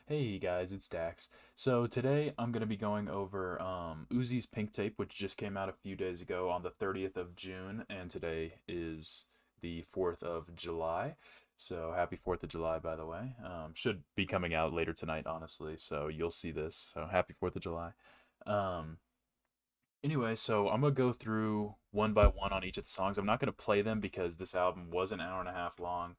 Hey guys, it's Dax. So today I'm going to be going over Uzi's Pink Tape, which just came out a few days ago on the 30th of June, and today is the 4th of July. So happy 4th of July, by the way. Should be coming out later tonight, honestly, so you'll see this. So happy 4th of July. Um, anyway, so I'm going to go through one by one on each of the songs. I'm not going to play them because this album was an hour and a half long.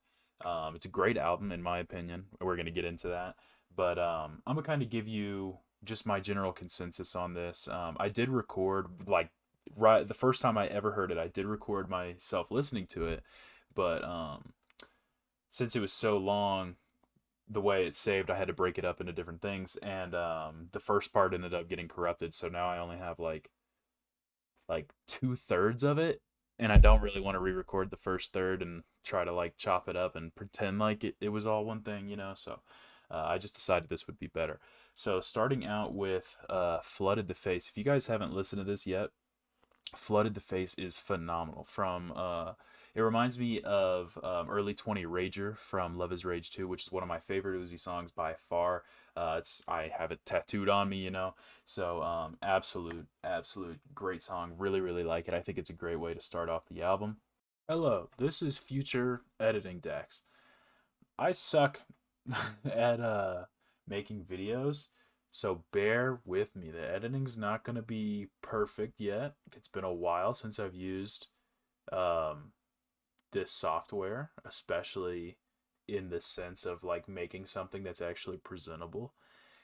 It's a great album, in my opinion. We're going to get into that. But I'm gonna kind of give you just my general consensus on this. I did record like right the first time I ever heard it. I did record myself listening to it, but since it was so long, the way it's saved, I had to break it up into different things, and the first part ended up getting corrupted. So now I only have like two-thirds of it, and I don't really want to re-record the first third and try to like chop it up and pretend like it was all one thing. So I just decided this would be better. So starting out with Flooded the Face. If you guys haven't listened to this yet, Flooded the Face is phenomenal. It reminds me of early 20 Rager from Love Is Rage 2, which is one of my favorite Uzi songs by far. I have it tattooed on me. So absolute great song. Really, really like it. I think it's a great way to start off the album. Hello, this is future editing Dex. I suck at making videos, so bear with me. The editing's not gonna be perfect yet. It's been a while since I've used um this software, especially in the sense of like making something that's actually presentable.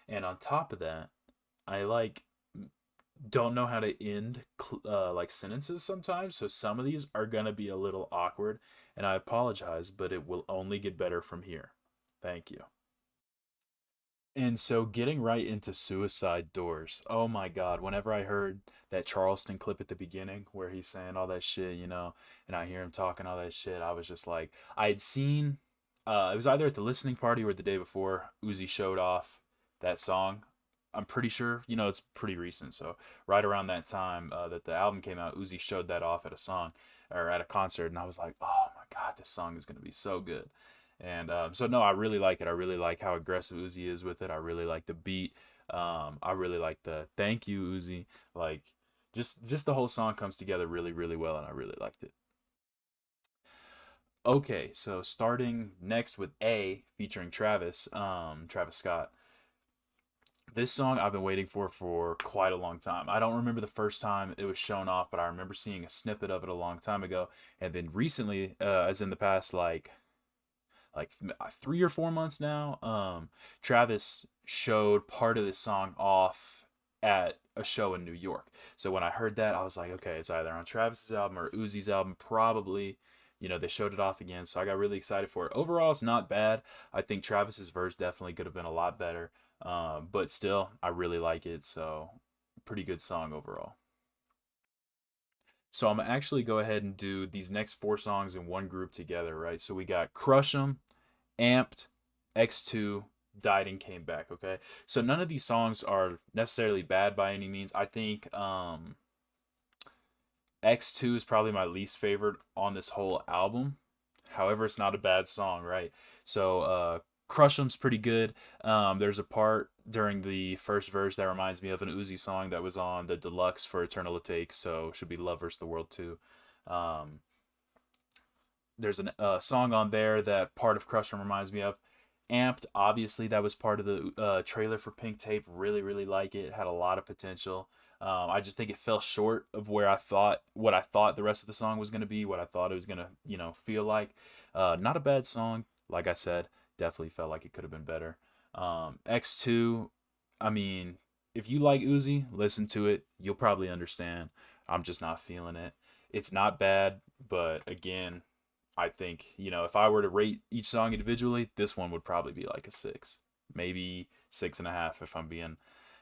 And on top of that, I like don't know how to end like sentences sometimes, so some of these are gonna be a little awkward, and I apologize, but it will only get better from here. Thank you. And so getting right into Suicide Doors. Oh my God. Whenever I heard that Charleston clip at the beginning where he's saying all that shit, and I hear him talking all that shit, I was just like, I had seen, it was either at the listening party or the day before Uzi showed off that song. I'm pretty sure, it's pretty recent. So right around that time that the album came out, Uzi showed that off at a song or at a concert. And I was like, oh my God, this song is going to be so good. And so no, I really like it. I really like how aggressive Uzi is with it. I really like the beat. I really like the thank you Uzi. Like just the whole song comes together really really well, and I really liked it. Okay, so starting next with A featuring Travis Scott. This song I've been waiting for quite a long time. I don't remember the first time it was shown off, but I remember seeing a snippet of it a long time ago, and then recently, as in the past like 3 or 4 months now, Travis showed part of this song off at a show in New York. So when I heard that, I was like, okay, it's either on Travis's album or Uzi's album, probably. They showed it off again, so I got really excited for it. Overall, it's not bad. I think Travis's verse definitely could have been a lot better, but still, I really like it. So, pretty good song overall. So I'm gonna actually go ahead and do these next four songs in one group together, right? So we got Crush 'em, Amped, X2, Died and Came Back, okay? So none of these songs are necessarily bad by any means. I think X2 is probably my least favorite on this whole album. However, it's not a bad song, right? So Crush 'em's pretty good. There's a part during the first verse that reminds me of an Uzi song that was on the deluxe for Eternal Take, so should be Love vs. the World too. Um, there's a song on there that part of Crush 'em reminds me of. Amped, obviously, that was part of the trailer for Pink Tape. Really, really like it. Had a lot of potential. I just think it fell short of what I thought the rest of the song was going to be, what I thought it was going to feel like. Not a bad song. Like I said, definitely felt like it could have been better. X2, I mean, if you like Uzi, listen to it. You'll probably understand. I'm just not feeling it. It's not bad, but again, I think, if I were to rate each song individually, this one would probably be like a six, maybe 6.5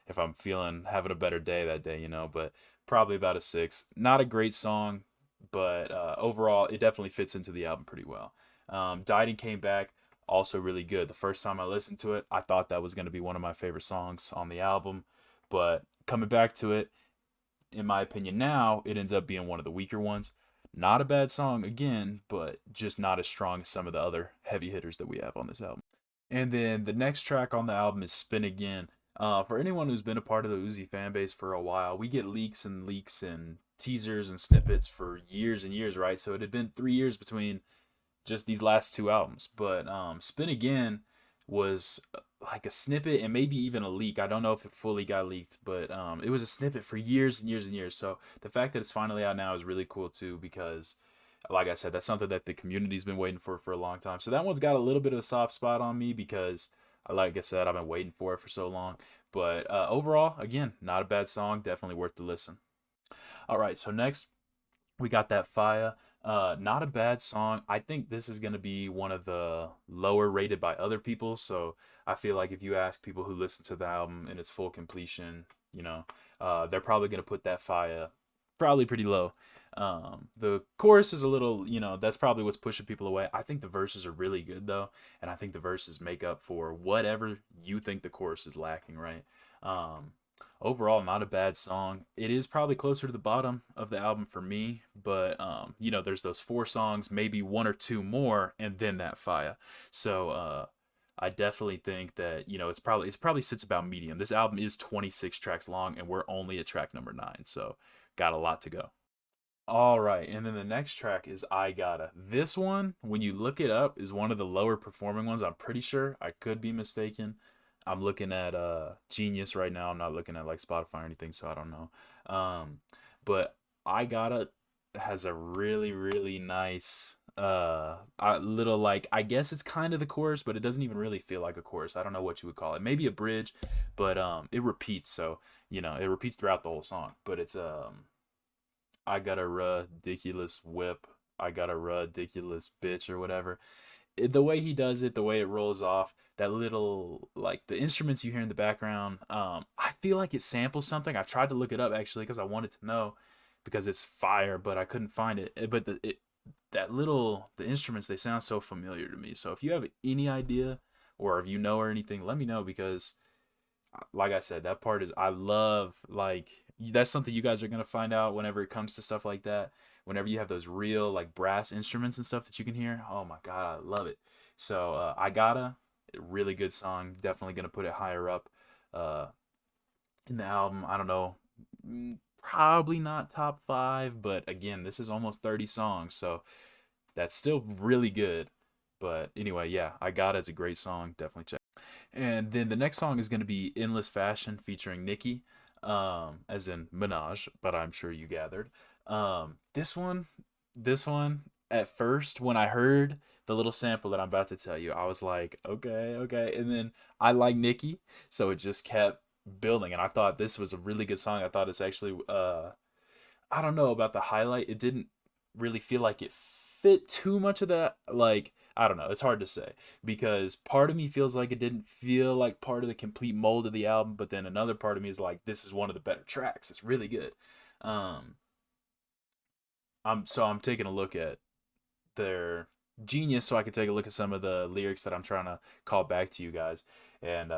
if I'm feeling having a better day that day, but probably about a six. Not a great song, but overall, it definitely fits into the album pretty well. Died and Came Back, also really good. The first time I listened to it, I thought that was going to be one of my favorite songs on the album, but coming back to it, in my opinion now, it ends up being one of the weaker ones. Not a bad song again, but just not as strong as some of the other heavy hitters that we have on this album. And then the next track on the album is Spin Again. For anyone who's been a part of the Uzi fan base for a while, we get leaks and teasers and snippets for years and years, right? So it had been 3 years between just these last two albums. But Spin Again was like a snippet and maybe even a leak. I don't know if it fully got leaked, but it was a snippet for years and years and years. So the fact that it's finally out now is really cool too, because like I said, that's something that the community's been waiting for a long time. So that one's got a little bit of a soft spot on me because, like I said, I've been waiting for it for so long. But overall, again, not a bad song. Definitely worth the listen. All right, so next we got that Fire. Not a bad song. I think this is gonna be one of the lower rated by other people. So I feel like if you ask people who listen to the album in its full completion, they're probably gonna put that Fire probably pretty low. The chorus is a little, that's probably what's pushing people away. I think the verses are really good though, and I think the verses make up for whatever you think the chorus is lacking, right? Um, Overall, not a bad song. It is probably closer to the bottom of the album for me, but there's those four songs, maybe one or two more, and then that Fire. So I definitely think that it's probably sits about medium. This album is 26 tracks long, and we're only at track number 9, so got a lot to go. All right, and then the next track is I Gotta. This one, when you look it up, is one of the lower performing ones. I'm pretty sure. I could be mistaken. I'm looking at Genius right now. I'm not looking at like Spotify or anything, so I don't know. But I Gotta has a really really nice little, like, I guess it's kind of the chorus, but it doesn't even really feel like a chorus. I don't know what you would call it. Maybe a bridge, but it repeats, so it repeats throughout the whole song. But it's I got a ridiculous whip. I got a ridiculous bitch or whatever. The way he does it, the way it rolls off, that little, like, the instruments you hear in the background, I feel like it samples something. I tried to look it up actually because I wanted to know, because it's fire, but I couldn't find it. But the instruments, they sound so familiar to me. So if you have any idea, or if you know or anything, let me know, because like I said, that part is, I love, like, that's something you guys are gonna find out whenever it comes to stuff like that. Whenever you have those real like brass instruments and stuff that you can hear, oh my god, I love it. So I Gotta, a really good song. Definitely gonna put it higher up uh, in the album. I don't know, probably not top 5, but again, this is almost 30 songs, so that's still really good. But anyway, yeah, I Got It's a great song. Definitely check. And then the next song is going to be Endless Fashion featuring Nicki, as in Minaj, but I'm sure you gathered. This one, at first, when I heard the little sample that I'm about to tell you, I was like, okay, okay. And then I like Nicki, so it just kept building. And I thought this was a really good song. I thought it's actually, I don't know about the highlight. It didn't really feel like it fit too much of that. Like, I don't know. It's hard to say, because part of me feels like it didn't feel like part of the complete mold of the album, but then another part of me is like, this is one of the better tracks. It's really good. Um, I'm taking a look at their Genius so I can take a look at some of the lyrics that I'm trying to call back to you guys. And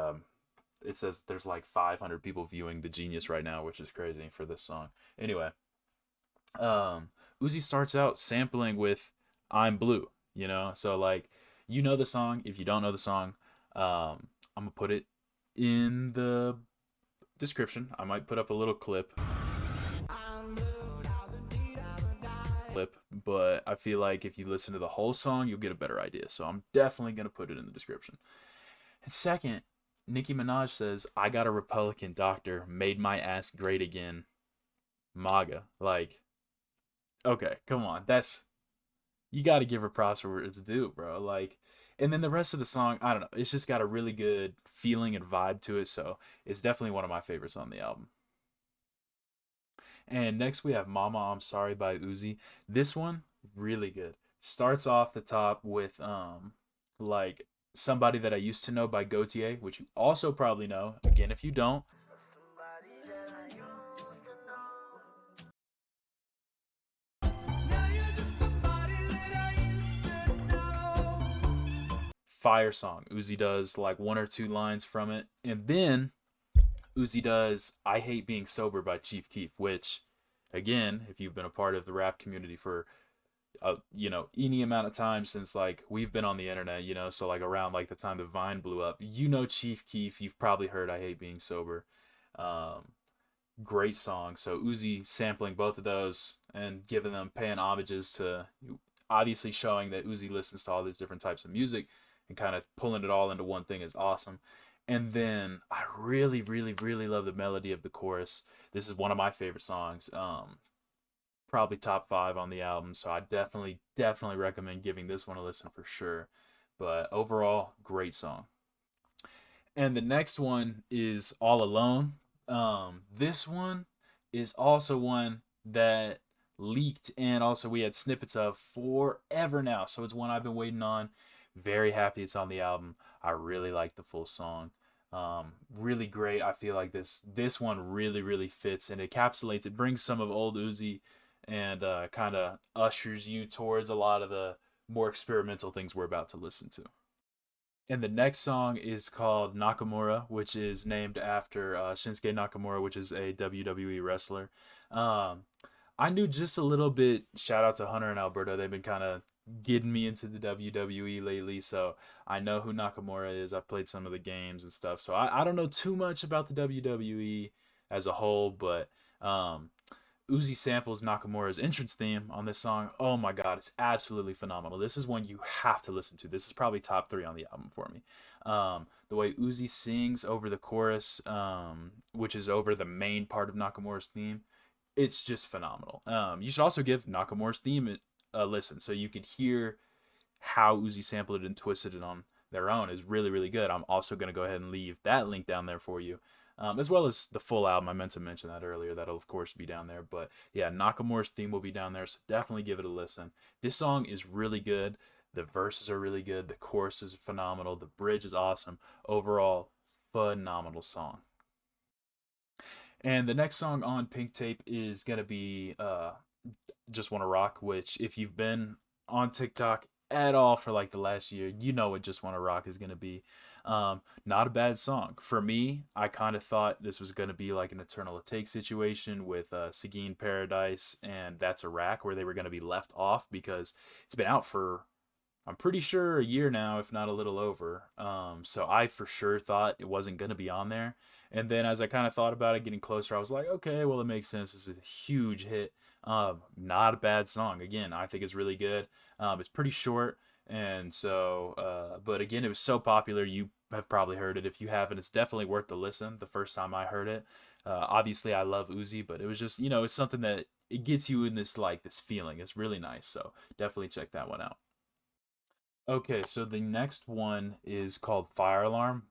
it says there's like 500 people viewing the Genius right now, which is crazy for this song. Anyway, Uzi starts out sampling with "I'm Blue," so like, the song. If you don't know the song, I'm gonna put it in the description. I might put up a little clip, but I feel like if you listen to the whole song, you'll get a better idea. So I'm definitely gonna put it in the description. And second, Nicki Minaj says, "I got a Republican doctor, made my ass great again, MAGA." Like, okay, come on, you got to give her props for it's due, bro. Like, and then the rest of the song, I don't know, it's just got a really good feeling and vibe to it. So it's definitely one of my favorites on the album. And next we have Mama I'm Sorry by Uzi. This one, really good. Starts off the top with like Somebody That I Used to Know by Gautier, which you also probably know. Again, if you don't, fire song. Uzi does like one or two lines from it. And then Uzi does I Hate Being Sober by Chief Keef, which, again, if you've been a part of the rap community for any amount of time since like we've been on the internet, so like around like the time the Vine blew up, Chief Keef, you've probably heard I Hate Being Sober. Um, Great song. So Uzi sampling both of those and giving them, paying homages to, obviously showing that Uzi listens to all these different types of music and kind of pulling it all into one thing is awesome. And then I really, really, really love the melody of the chorus. This is one of my favorite songs. Probably top five on the album. So I definitely, definitely recommend giving this one a listen for sure. But overall, great song. And the next one is All Alone. This one is also one that leaked, and also we had snippets of forever now. So it's one I've been waiting on. Very happy it's on the album. I really like the full song. Really great. I feel like this one really, really fits and encapsulates. It brings some of old Uzi and kind of ushers you towards a lot of the more experimental things we're about to listen to. And the next song is called Nakamura, which is named after Shinsuke Nakamura, which is a WWE wrestler. Um, I knew just a little bit. Shout out to Hunter and Alberto. They've been kind of getting me into the WWE lately, so I know who Nakamura is. I've played some of the games and stuff, so I don't know too much about the WWE as a whole, but um, Uzi samples Nakamura's entrance theme on this song. Oh my god, it's absolutely phenomenal. This is one you have to listen to. This is probably top three on the album for me. The way Uzi sings over the chorus, which is over the main part of Nakamura's theme, it's just phenomenal. You should also give Nakamura's theme a listen so you could hear how Uzi sampled it and twisted it on their own is really, really good. I'm also going to go ahead and leave that link down there for you, as well as the full album. I meant to mention that earlier. That'll, of course, be down there. But yeah, Nakamura's theme will be down there, so definitely give it a listen. This song is really good. The verses are really good. The chorus is phenomenal. The bridge is awesome. Overall, phenomenal song. And the next song on Pink Tape is going to be Just Wanna Rock, which, if you've been on TikTok at all for like the last year, you know what Just Wanna Rock is going to be. Not a bad song. For me, I kind of thought this was going to be like an Eternal Take situation with Seguin Paradise and That's Iraq, where they were going to be left off because it's been out for, I'm pretty sure, a year now, if not a little over. So I for sure thought it wasn't going to be on there. And then as I kind of thought about it getting closer, I was like, okay, well, it makes sense. It's a huge hit. Not a bad song. Again, I think it's really good. It's pretty short. And so, but again, it was so popular. You have probably heard it. If you haven't, it's definitely worth the listen. The first time I heard it, obviously I love Uzi, but it was just, it's something that it gets you in this, like, this feeling. It's really nice. So definitely check that one out. Okay, so the next one is called Fire Alarm.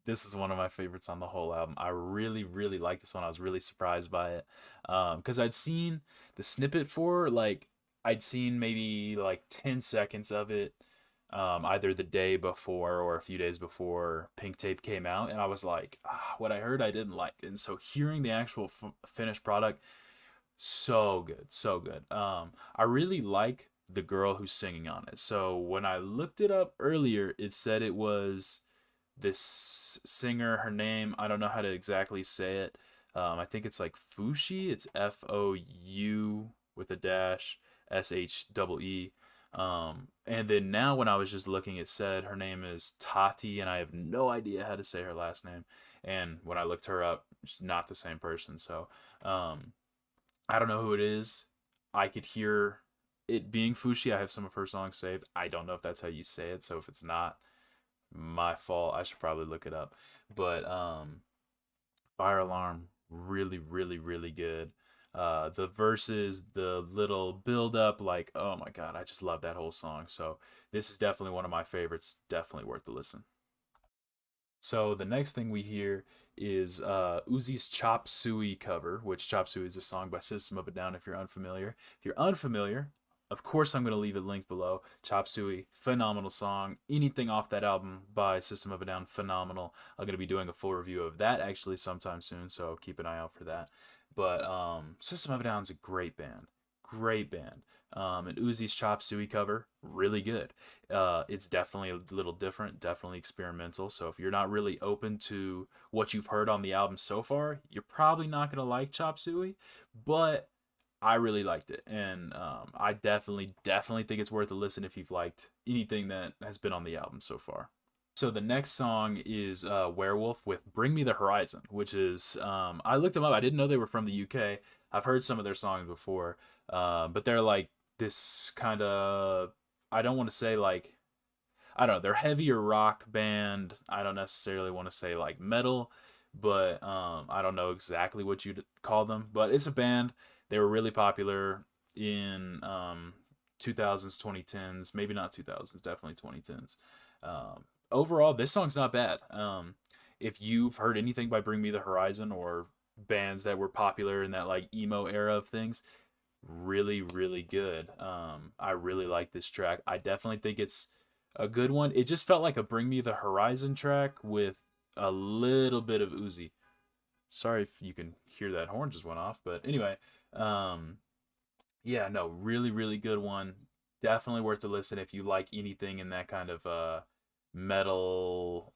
This is one of my favorites on the whole album. I really, really like this one. I was really surprised by it. Because I'd seen the snippet for, like, I'd seen maybe like 10 seconds of it, either the day before or a few days before Pink Tape came out. And I was like, what I heard I didn't like. And so hearing the actual finished product, so good, so good. I really like the girl who's singing on it. So when I looked it up earlier, it said it was this singer. Her name, I don't know how to exactly say it. I think it's like Fushi. It's Fou with a dash Shee. And then now when I was just looking, it said her name is Tati, and I have no idea how to say her last name. And when I looked her up, she's not the same person. So I don't know who it is. I could hear it being Fushi. I have some of her songs saved. I don't know if that's how you say it. So if it's not, my fault. I should probably look it up. But Fire Alarm, really, really, really good. The verses, the little build up, like, oh my god, I just love that whole song. So this is definitely one of my favorites. Definitely worth the listen. So the next thing we hear is Uzi's Chop Suey cover, which Chop Suey is a song by System of a Down. If you're unfamiliar, of course I'm going to leave a link below. Chop Suey, phenomenal song. Anything off that album by System of a Down, phenomenal. I'm going to be doing a full review of that actually sometime soon, so keep an eye out for that. But System of a Down's a great band, great band. And Uzi's Chop Suey cover, really good. It's definitely a little different, definitely experimental. So if you're not really open to what you've heard on the album so far, you're probably not gonna like Chop Suey. But I really liked it, and I definitely think it's worth a listen if you've liked anything that has been on the album so far. So the next song is Werewolf with "Bring Me the Horizon," which is I looked them up. I didn't know they were from the UK. I've heard some of their songs before, but they're like this kind of, I don't want to say like, I don't know, they're heavier rock band. I don't necessarily want to say like metal, but I don't know exactly what you'd call them. But it's a band. They were really popular in 2000s, 2010s, maybe not 2000s, definitely 2010s. Overall, this song's not bad. If you've heard anything by Bring Me the Horizon or bands that were popular in that like emo era of things, really, really good. I really like this track. I definitely think it's a good one. It just felt like a Bring Me the Horizon track with a little bit of Uzi. Sorry if you can hear that horn just went off, but anyway, um, yeah, no, really, really good one. Definitely worth a listen if you like anything in that kind of metal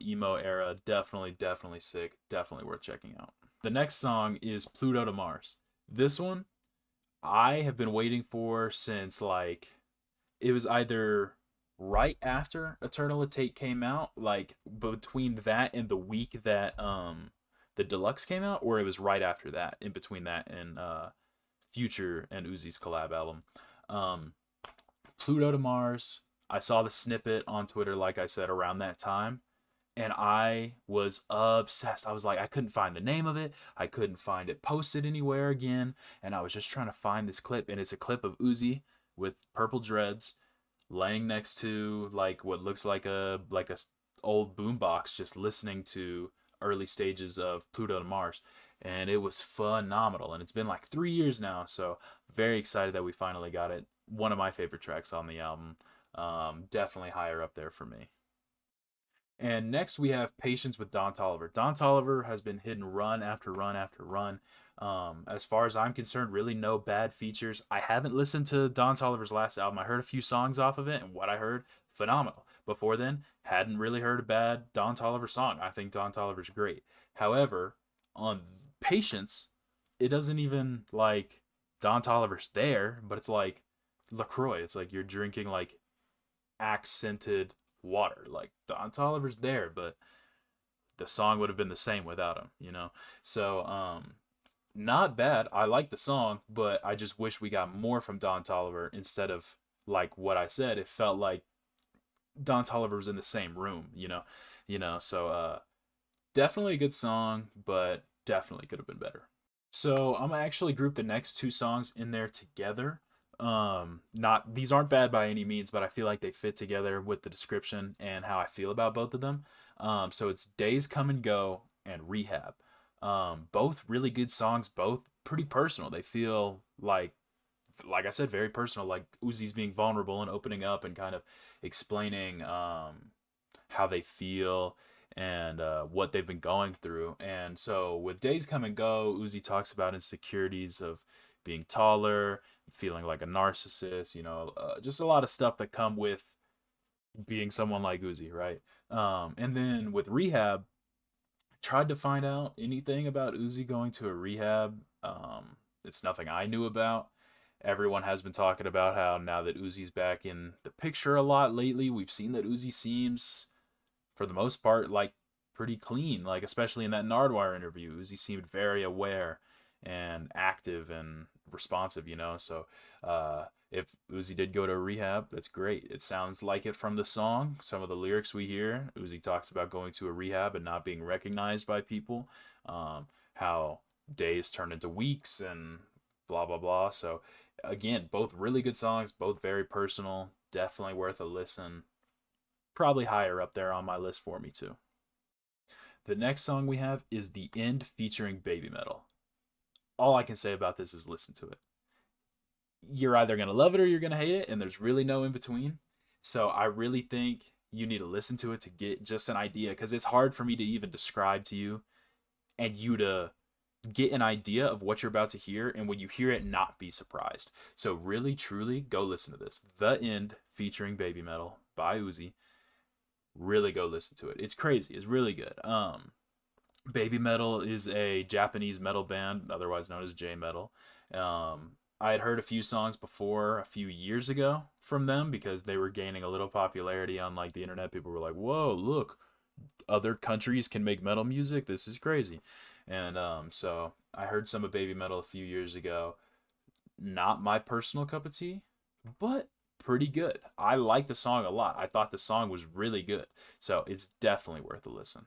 emo era. Definitely sick. Definitely worth checking out. The next song is Pluto to Mars. This one I have been waiting for since like it was either right after Eternal Attate came out, like between that and the week that the deluxe came out, or it was right after that, in between that and Future and Uzi's collab album. Um, Pluto to Mars. I saw the snippet on Twitter, like I said, around that time, and I was obsessed. I was like, I couldn't find the name of it. I couldn't find it posted anywhere again, and I was just trying to find this clip, and it's a clip of Uzi with purple dreads laying next to like what looks like a old boombox, just listening to early stages of Pluto to Mars, and it was phenomenal. And it's been like 3 years now, so very excited that we finally got it. One of my favorite tracks on the album, definitely higher up there for me. And next we have Patience with Don Toliver. Don Toliver has been hitting run after run after run. As far as I'm concerned, really no bad features. I haven't listened to Don Toliver's last album. I heard a few songs off of it, and what I heard, phenomenal. Before then, hadn't really heard a bad Don Toliver song. I think Don Toliver's great. However, on Patience, it doesn't even like Don Toliver's there, but it's like LaCroix. It's like you're drinking like accented water. Like Don Toliver's there, but the song would have been the same without him, you know? So, not bad. I like the song, but I just wish we got more from Don Toliver instead of like what I said. It felt like Don Toliver was in the same room, So definitely a good song, but definitely could have been better. So I'm gonna actually group the next two songs in there together. Not these aren't bad by any means, but I feel like they fit together with the description and how I feel about both of them. So it's Days Come and Go and Rehab. Both really good songs, both pretty personal. They feel like I said, very personal. Like Uzi's being vulnerable and opening up and kind of explaining how they feel and what they've been going through. And so with Days Come and Go, Uzi talks about insecurities of being taller, feeling like a narcissist, just a lot of stuff that come with being someone like Uzi, right? And then with Rehab, tried to find out anything about Uzi going to a rehab. It's nothing I knew about. Everyone has been talking about how now that Uzi's back in the picture a lot lately, we've seen that Uzi seems, for the most part, like pretty clean. Like especially in that Nardwuar interview, Uzi seemed very aware and active and responsive. So if Uzi did go to rehab, that's great. It sounds like it from the song. Some of the lyrics we hear, Uzi talks about going to a rehab and not being recognized by people. How days turn into weeks and blah blah blah. So again, both really good songs, both very personal. Definitely worth a listen. Probably higher up there on my list for me too. The next song we have is The End featuring Baby Metal. All I can say about this is listen to it. You're either going to love it or you're going to hate it, and there's really no in between. So I really think you need to listen to it to get just an idea, because it's hard for me to even describe to you and you to get an idea of what you're about to hear, and when you hear it, not be surprised. So really, truly, go listen to this. The End featuring Baby Metal by Uzi. Really go listen to it. It's crazy. It's really good. Baby Metal is a Japanese metal band, otherwise known as J Metal, I had heard a few songs before a few years ago from them because they were gaining a little popularity on like the internet. People were like, "Whoa, look, other countries can make metal music. This is crazy." And so I heard some of Baby Metal a few years ago. Not my personal cup of tea, but pretty good. I like the song a lot. I thought the song was really good. So it's definitely worth a listen.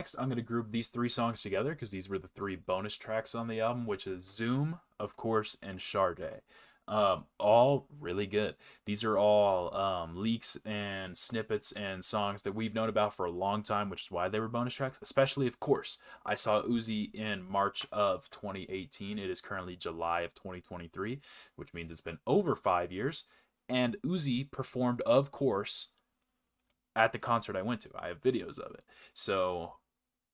Next, I'm going to group these three songs together because these were the three bonus tracks on the album, which is Zoom, of course, and Sade. All really good. These are all leaks and snippets and songs that we've known about for a long time, which is why they were bonus tracks. Especially, of course, I saw Uzi in March of 2018. It is currently July of 2023, which means it's been over 5 years. And Uzi performed, of course, at the concert I went to. I have videos of it. So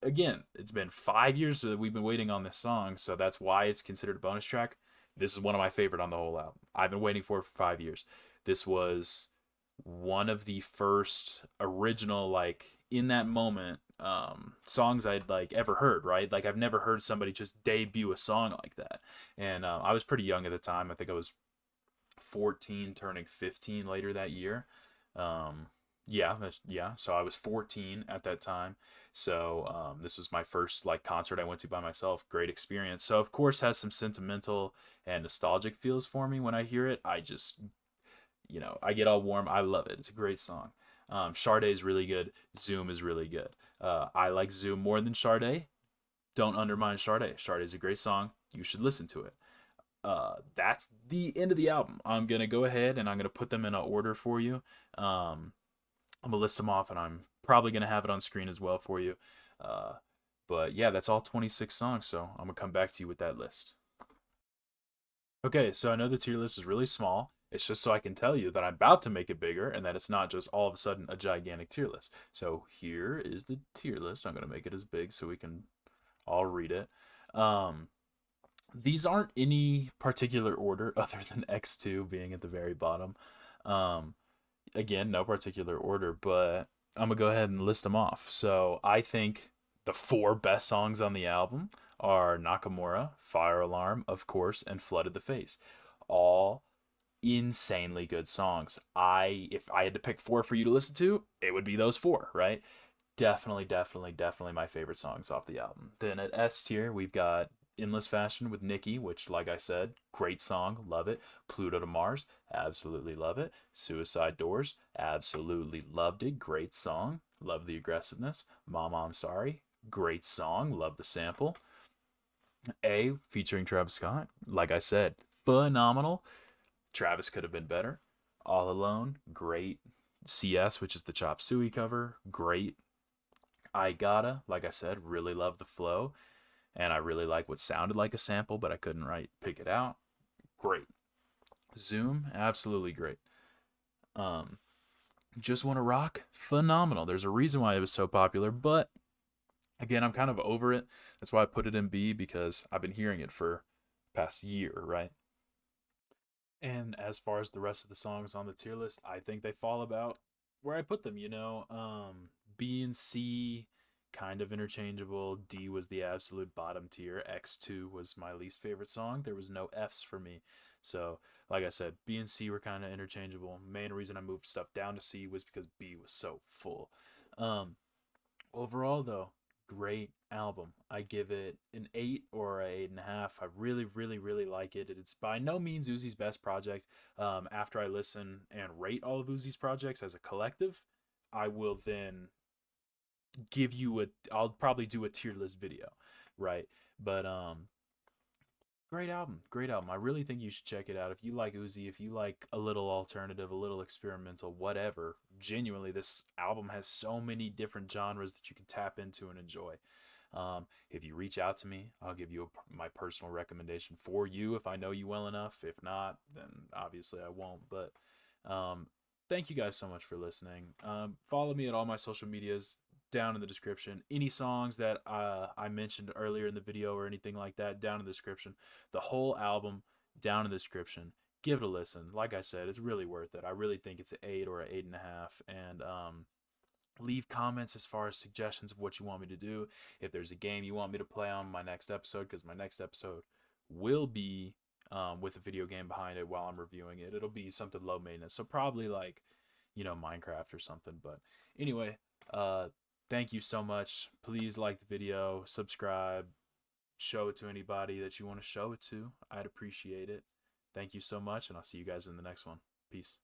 again, it's been 5 years that we've been waiting on this song, so that's why it's considered a bonus track. This is one of my favorite on the whole album. I've been waiting for it for 5 years. This was one of the first original, like, in that moment, songs I'd like ever heard, right? Like, I've never heard somebody just debut a song like that. And I was pretty young at the time. I think I was 14 turning 15 later that year. um yeah, so I was 14 at that time. So this was my first like concert I went to by myself. Great experience. So of course has some sentimental and nostalgic feels for me. When I hear it, I just, I get all warm. I love it. It's a great song. Sade is really good. Zoom is really good. I like Zoom more than Sade. Don't undermine Sade. Sade is a great song. You should listen to it. That's the end of the album. I'm gonna go ahead and I'm gonna put them in an order for you. I'm gonna list them off, and I'm probably gonna have it on screen as well for you. Uh, but yeah, that's all 26 songs. So I'm gonna come back to you with that list. Okay, so I know the tier list is really small. It's just so I can tell you that I'm about to make it bigger and that it's not just all of a sudden a gigantic tier list. So here is the tier list. I'm gonna make it as big so we can all read it. Um, these aren't any particular order other than X2 being at the very bottom. Um, Again, no particular order, but I'm gonna go ahead and list them off. So I think the four best songs on the album are Nakamura, Fire Alarm, of course, and Flooded the Face. All insanely good songs. If I had to pick four for you to listen to, it would be those four, right? Definitely, definitely, definitely my favorite songs off the album. Then at S tier, we've got Endless Fashion with Nicki, which, like I said, great song, love it. Pluto to Mars, absolutely love it. Suicide Doors, absolutely loved it, great song, love the aggressiveness. Mama, I'm Sorry, great song, love the sample. A featuring Travis Scott, like I said, phenomenal. Travis could have been better. All Alone, great. CS, which is the Chop Suey cover, great. I Gotta, like I said, really love the flow, and I really like what sounded like a sample, but I couldn't pick it out. Great. Zoom, absolutely great. Um, Just Wanna Rock, phenomenal. There's a reason why it was so popular, but again, I'm kind of over it. That's why I put it in B because I've been hearing it for past year, right? And as far as the rest of the songs on the tier list, I think they fall about where I put them, B and C kind of interchangeable. D was the absolute bottom tier. X2 was my least favorite song. There was no Fs for me. So, like I said, B and C were kind of interchangeable. Main reason I moved stuff down to C was because B was so full. Um, Overall, though, great album. I give it an 8 or a 8.5. I really, really, really like it. It's by no means Uzi's best project. After I listen and rate all of Uzi's projects as a collective, I will then give you a. I'll probably do a tier list video, right? But great album, great album. I really think you should check it out if you like Uzi, if you like a little alternative, a little experimental, whatever. Genuinely, this album has so many different genres that you can tap into and enjoy. If you reach out to me, I'll give you my personal recommendation for you if I know you well enough. If not, then obviously I won't. But um, thank you guys so much for listening. Follow me at all my social medias down in the description. Any songs that I mentioned earlier in the video or anything like that, down in the description. The whole album down in the description. Give it a listen. Like I said, it's really worth it. I really think it's an 8 or an 8.5. And leave comments as far as suggestions of what you want me to do. If there's a game you want me to play on my next episode, because my next episode will be with a video game behind it while I'm reviewing it. It'll be something low maintenance, so probably like, Minecraft or something. But anyway, thank you so much. Please like the video, subscribe, show it to anybody that you want to show it to. I'd appreciate it. Thank you so much, and I'll see you guys in the next one. Peace.